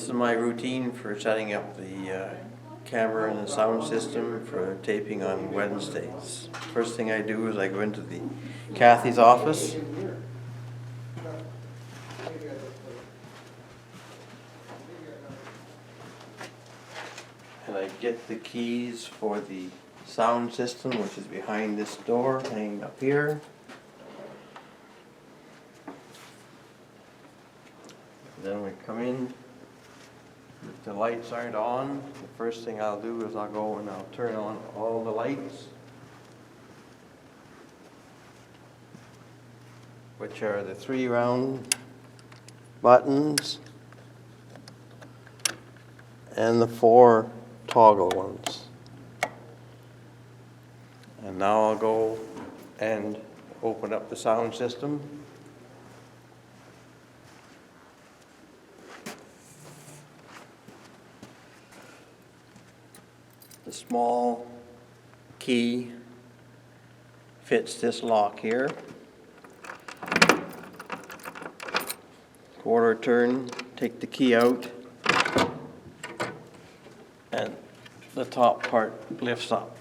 This is my routine for setting up the camera and the sound system for taping on Wednesdays. First thing I do is I go into the Kathy's office. And I get the keys for the sound system, which is behind this door, hanging up here. Then we come in. If the lights aren't on, the first thing I'll do is I'll go and I'll turn on all the lights, which are the 3 round buttons and the 4 toggle ones. And now I'll go and open up the sound system. The small key fits this lock here. Quarter turn, take the key out, and the top part lifts up.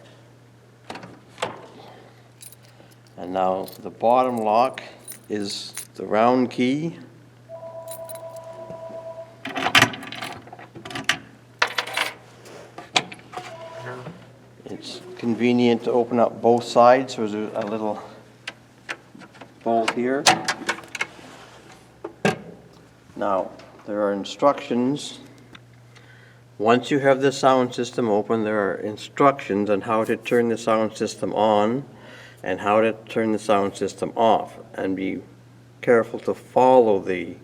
And now the bottom lock is the round key. It's convenient to open up both sides, so there's a little bolt here. Now, there are instructions. Once you have the sound system open, there are instructions on how to turn the sound system on and how to turn the sound system off. And be careful to follow the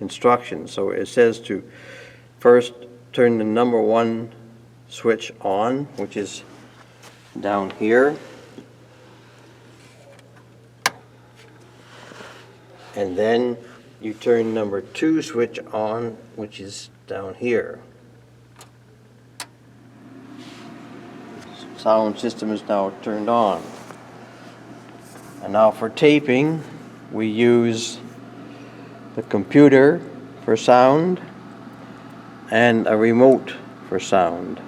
instructions. So it says to first turn the number 1 switch on, which is down here, and then you turn number 2 switch on, which is down here. Sound system is now turned on. And now for taping, we use the computer for sound and a remote for sound.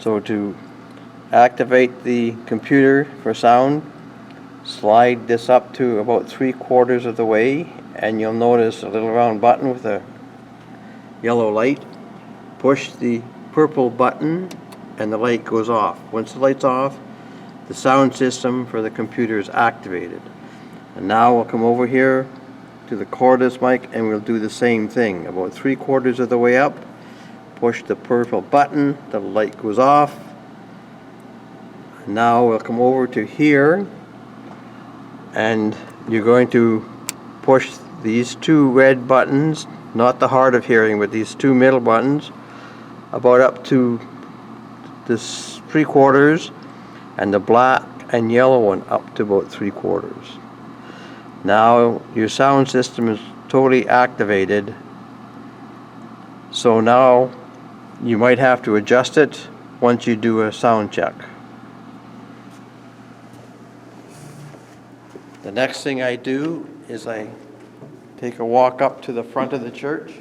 So to activate the computer for sound, slide this up to about 3/4 of the way, and you'll notice a little round button with a yellow light. Push the purple button and the light goes off. Once the light's off, the sound system for the computer is activated. And now we'll come over here to the cordless mic and we'll do the same thing. About 3/4 of the way up, push the purple button, the light goes off. Now we'll come over to here and you're going to push these 2 red buttons, not the hard of hearing, but these 2 middle buttons, about up to this 3/4, and the black and yellow one up to about 3/4. Now your sound system is totally activated. So now you might have to adjust it once you do a sound check. The next thing I do is I take a walk up to the front of the church.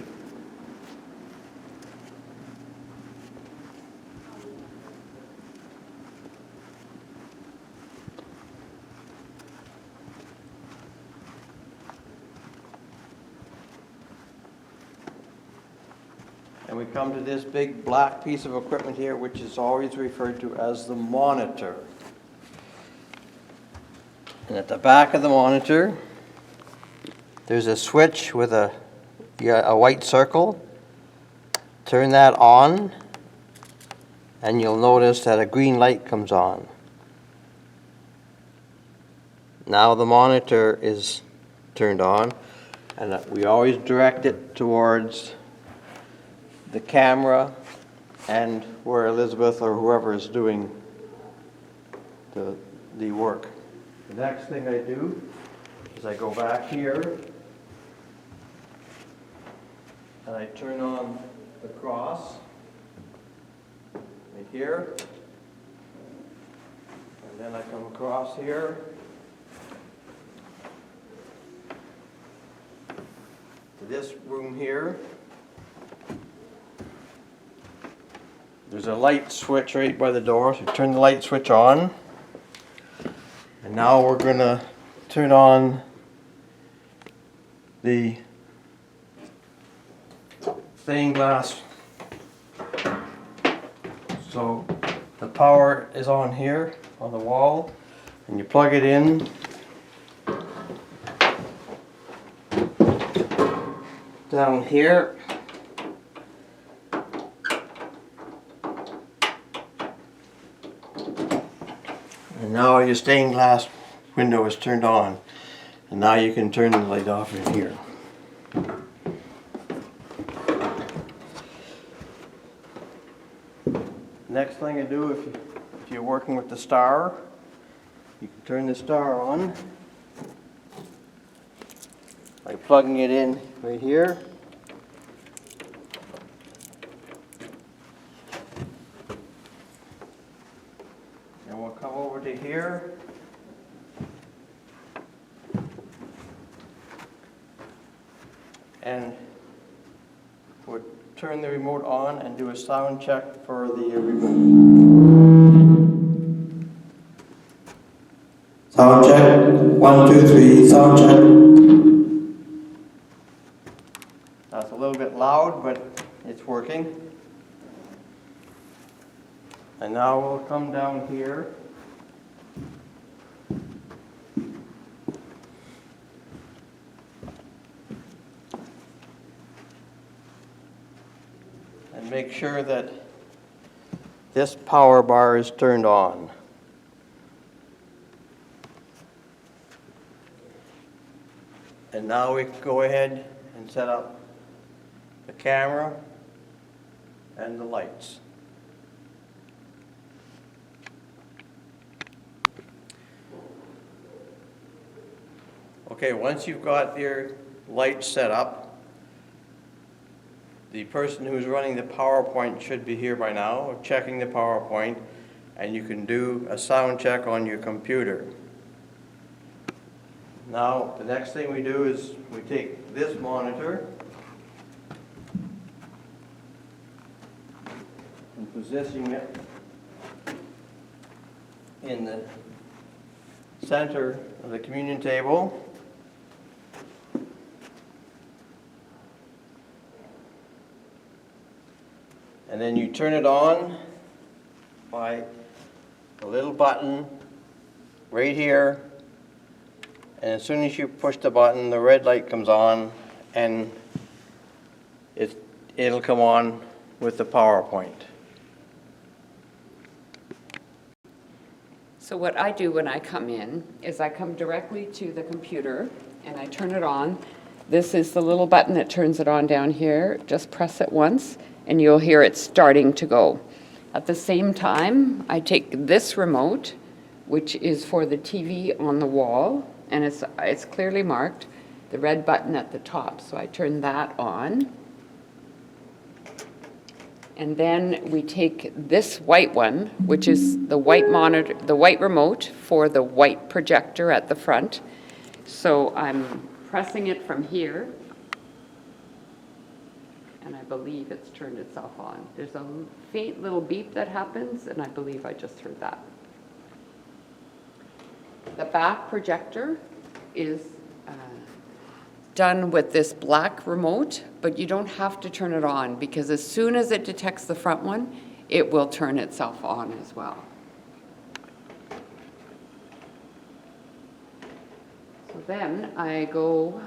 And we come to this big black piece of equipment here, which is always referred to as the monitor. And at the back of the monitor, there's a switch with a white circle. Turn that on, and you'll notice that a green light comes on. Now the monitor is turned on, and we always direct it towards the camera and where Elizabeth or whoever is doing the work. The next thing I do is I go back here and I turn on the cross right here, and then I come across here to this room here, there's a light switch right by the door, so turn the light switch on. And now we're gonna turn on the stained glass. So the power is on here on the wall, and you plug it in. Down here. And now your stained glass window is turned on. And now you can turn the light off in here. Next thing to do, if you're working with the star, you can turn the star on by plugging it in right here. And we'll come over to here. And we'll turn the remote on and do a sound check for the remote. Sound check. 1, 2, 3. Sound check. That's a little bit loud, but it's working. And now we'll come down here. And make sure that this power bar is turned on. And now we can go ahead and set up the camera and the lights. Okay, once you've got your lights set up, the person who's running the PowerPoint should be here by now, checking the PowerPoint, and you can do a sound check on your computer. Now, the next thing we do is we take this monitor and position it in the center of the communion table. And then you turn it on by a little button right here. And as soon as you push the button, the red light comes on, and it'll come on with the PowerPoint. So what I do when I come in is I come directly to the computer and I turn it on. This is the little button that turns it on down here. Just press it once and you'll hear it starting to go. At the same time, I take this remote, which is for the TV on the wall, and it's clearly marked, the red button at the top. So I turn that on. And then we take this white one, which is the white monitor, the white remote for the white projector at the front. So I'm pressing it from here, and I believe it's turned itself on. There's a faint little beep that happens, and I believe I just heard that. The back projector is done with this black remote, but you don't have to turn it on because as soon as it detects the front one, it will turn itself on as well. So then I go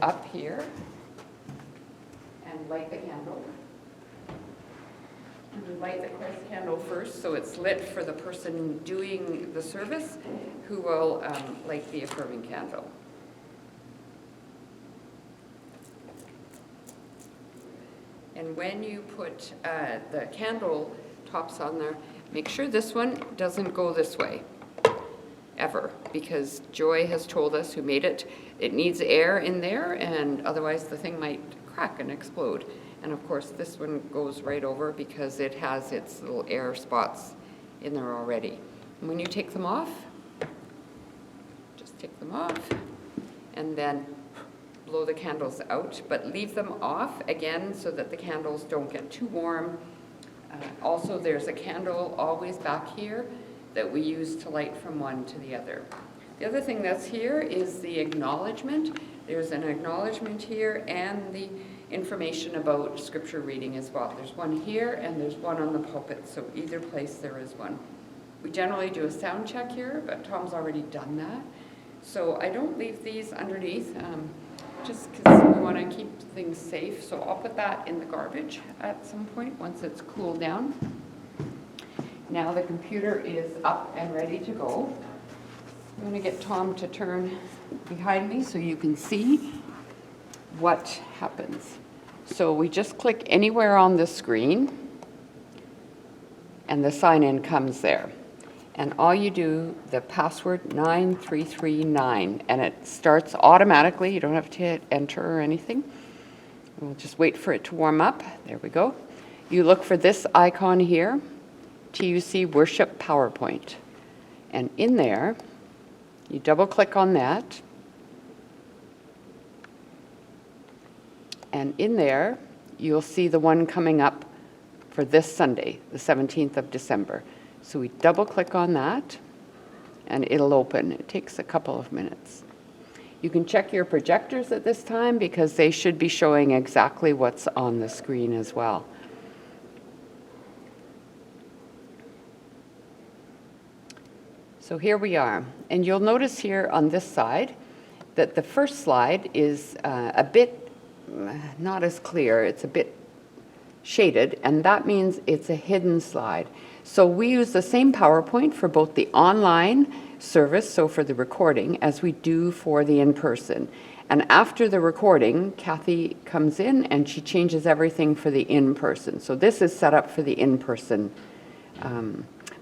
up here and light the candle. We light the Christ candle first, so it's lit for the person doing the service who will light the affirming candle. And when you put the candle tops on there, make sure this one doesn't go this way, ever, because Joy has told us, who made it, it needs air in there, and otherwise the thing might crack and explode. And of course, this one goes right over because it has its little air spots in there already. And when you take them off, just take them off, and then blow the candles out, but leave them off again so that the candles don't get too warm. Also, there's a candle always back here that we use to light from one to the other. The other thing that's here is the acknowledgement. There's an acknowledgement here and the information about scripture reading as well. There's one here and there's one on the pulpit, so either place there is one. We generally do a sound check here, but Tom's already done that. So I don't leave these underneath, just because we want to keep things safe. So I'll put that in the garbage at some point once it's cooled down. Now the computer is up and ready to go. I'm going to get Tom to turn behind me so you can see what happens. So we just click anywhere on the screen and the sign-in comes there. And all you do, the password 9339, and it starts automatically. You don't have to hit enter or anything. We'll just wait for it to warm up. There we go. You look for this icon here, TUC Worship PowerPoint. And in there, you double click on that. And in there, you'll see the one coming up for this Sunday, the 17th of December. So we double click on that and it'll open. It takes a couple of minutes. You can check your projectors at this time because they should be showing exactly what's on the screen as well. So here we are. And you'll notice here on this side that the first slide is a bit not as clear. It's a bit shaded, and that means it's a hidden slide. So we use the same PowerPoint for both the online service, so for the recording, as we do for the in-person. And after the recording, Kathy comes in and she changes everything for the in-person. So this is set up for the in-person.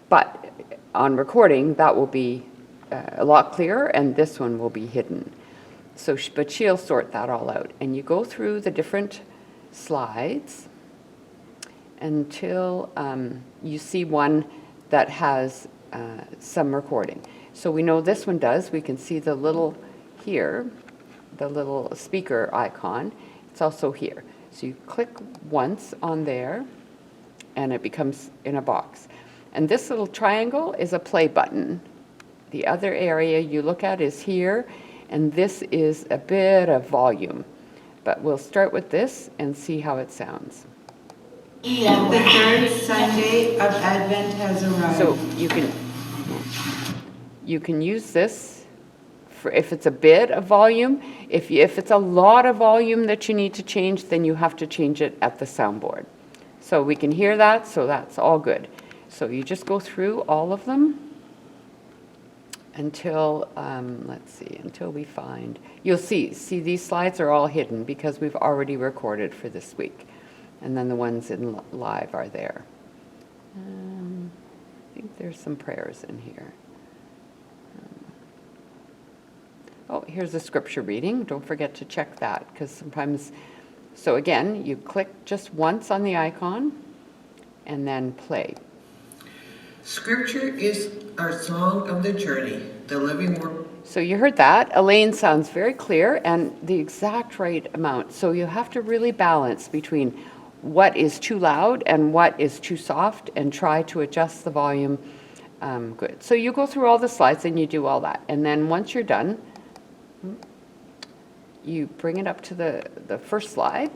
But on recording, that will be a lot clearer, and this one will be hidden. So, but she'll sort that all out. And you go through the different slides until you see one that has some recording. So we know this one does. We can see the little here, the little speaker icon. It's also here. So you click once on there and it becomes in a box. And this little triangle is a play button. The other area you look at is here, and this is a bit of volume. But we'll start with this and see how it sounds. And the third Sunday of Advent has arrived. So you can use this for if it's a bit of volume. If it's a lot of volume that you need to change, then you have to change it at the soundboard. So we can hear that, so that's all good. So you just go through all of them until, let's see, until we find, you'll see these slides are all hidden because we've already recorded for this week. And then the ones in live are there. I think there's some prayers in here. Oh, here's a scripture reading. Don't forget to check that, because sometimes, so again, you click just once on the icon and then play. Scripture is our song of the journey, the living word. So you heard that. Elaine sounds very clear and the exact right amount. So you have to really balance between what is too loud and what is too soft and try to adjust the volume. Good. So you go through all the slides and you do all that. And then once you're done, you bring it up to the first slide,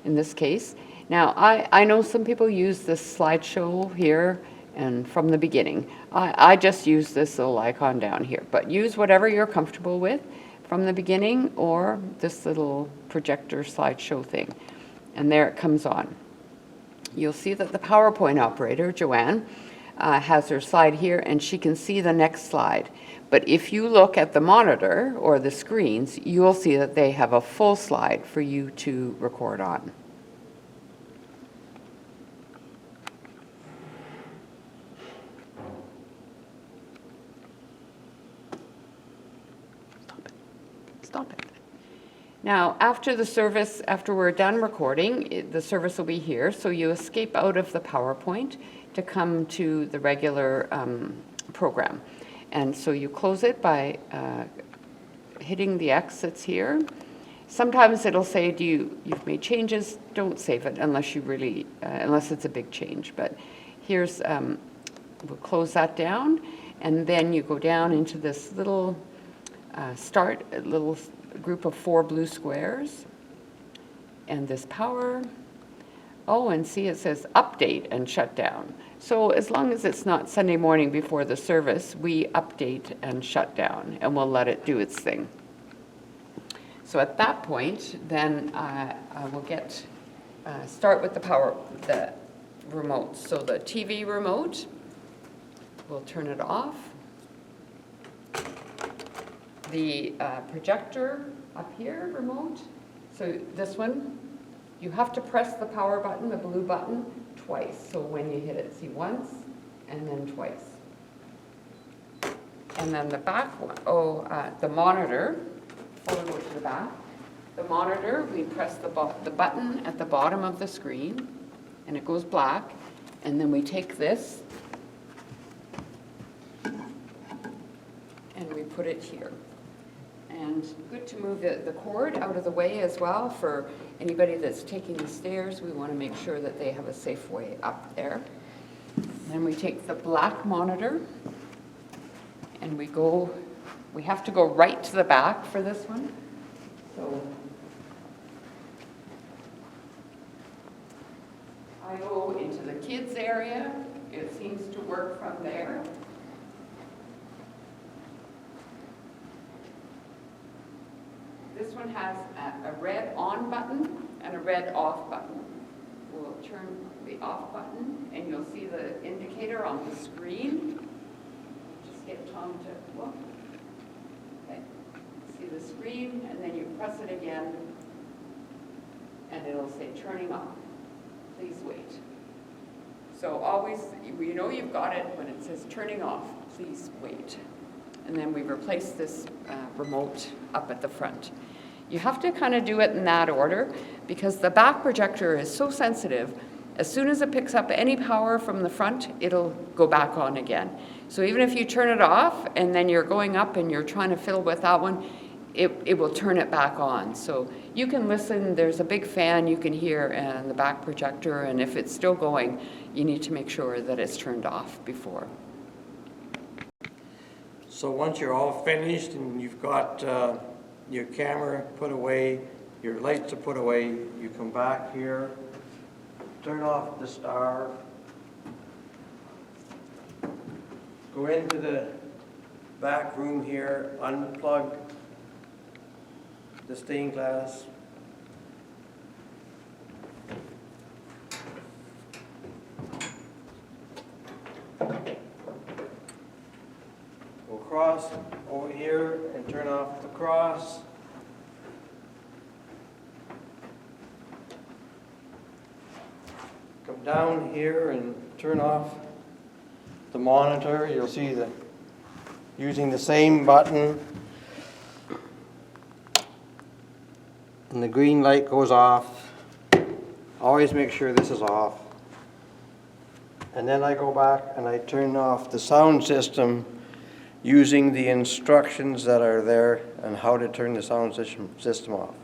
in this case. Now, I know some people use this slideshow here and from the beginning. I just use this little icon down here, but use whatever you're comfortable with from the beginning or this little projector slideshow thing. And there it comes on. You'll see that the PowerPoint operator, Joanne, has her slide here and she can see the next slide. But if you look at the monitor or the screens, you'll see that they have a full slide for you to record on. Stop it. Now, after the service, after we're done recording, the service will be here. So you escape out of the PowerPoint to come to the regular program. And so you close it by hitting the X that's here. Sometimes it'll say, you've made changes, don't save it unless unless it's a big change. But here's, we'll close that down, and then you go down into this little little group of 4 blue squares, and this power. Oh, and see, it says update and shut down. So as long as it's not Sunday morning before the service, we update and shut down, and we'll let it do its thing. So at that point, then we'll start with the remote. So the TV remote, we'll turn it off. The projector up here, remote, so this one, you have to press the power button, the blue button, twice. So when you hit it, see, once and then twice. And then the back one, the monitor, before we go to the back, the monitor, we press the button at the bottom of the screen, and it goes black, and then we take this, and we put it here. And good to move the cord out of the way as well for anybody that's taking the stairs. We want to make sure that they have a safe way up there. Then we take the black monitor, and we have to go right to the back for this one. So I go into the kids area. It seems to work from there. This one has a red on button and a red off button. We'll turn the off button, and you'll see the indicator on the screen. Just get Tom to look. Okay. See the screen, and then you press it again, and it'll say turning off. Please wait. So always, you know you've got it when it says turning off. Please wait. And then we replace this remote up at the front. You have to kind of do it in that order because the back projector is so sensitive. As soon as it picks up any power from the front, it'll go back on again. So even if you turn it off and then you're going up and you're trying to fill with that one, it will turn it back on. So you can listen, there's a big fan you can hear and the back projector, and if it's still going, you need to make sure that it's turned off before. So once you're all finished and you've got your camera put away, your lights are put away, you come back here, turn off the star, go into the back room here, unplug the stained glass, go across over here and turn off the cross. Come down here and turn off the monitor. You'll see using the same button, and the green light goes off. Always make sure this is off. And then I go back and I turn off the sound system using the instructions that are there on how to turn the sound system off.